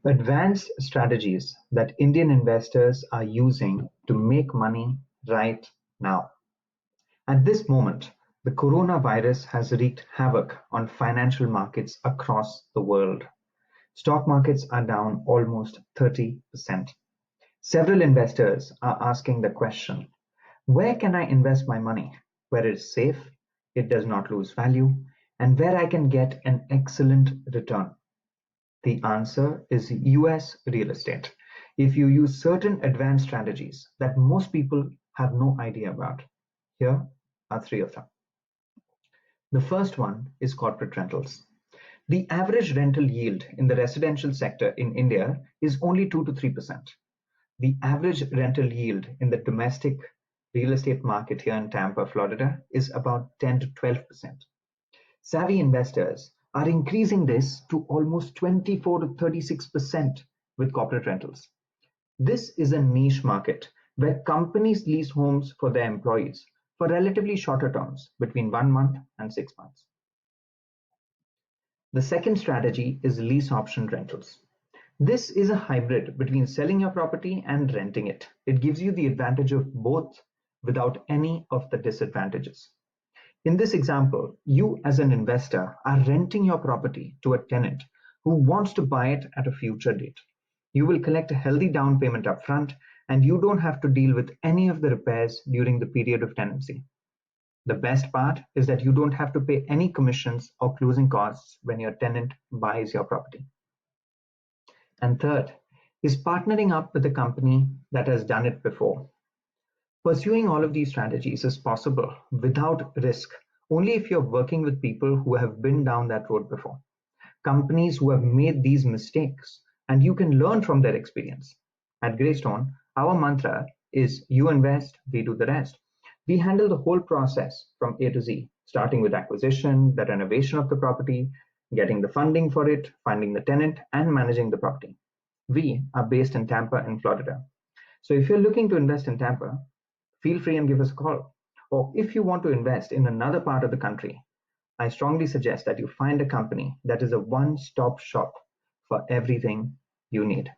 Advanced strategies that Indian investors are using to make money right now. At this moment, the coronavirus has wreaked havoc on financial markets across the world. Stock markets are down almost 30%. Several investors are asking the question, where can I invest my money? Where it is safe, it does not lose value, and where I can get an excellent return. The answer is US real estate. If you use certain advanced strategies that most people have no idea about, here are three of them. The first one is corporate rentals. The average rental yield in the residential sector in India is only 2 to 3%. The average rental yield in the domestic real estate market here in Tampa, Florida is about 10 to 12%. Savvy investors are increasing this to almost 24 to 36% with corporate rentals. This is a niche market where companies lease homes for their employees for relatively shorter terms, between 1 month and 6 months. The second strategy is lease option rentals. This is a hybrid between selling your property and renting it. It gives you the advantage of both without any of the disadvantages. In this example, you as an investor are renting your property to a tenant who wants to buy it at a future date. You will collect a healthy down payment upfront, and you don't have to deal with any of the repairs during the period of tenancy. The best part is that you don't have to pay any commissions or closing costs when your tenant buys your property. And third is partnering up with a company that has done it before. Pursuing all of these strategies is possible without risk only if you're working with people who have been down that road before, companies who have made these mistakes, and you can learn from their experience. At Greystone, our mantra is you invest, we do the rest. We handle the whole process from A to Z, starting with acquisition, the renovation of the property, getting the funding for it, finding the tenant, and managing the property. We are based in Tampa in Florida. So if you're looking to invest in Tampa, feel free and give us a call. Or if you want to invest in another part of the country, I strongly suggest that you find a company that is a one-stop shop for everything you need.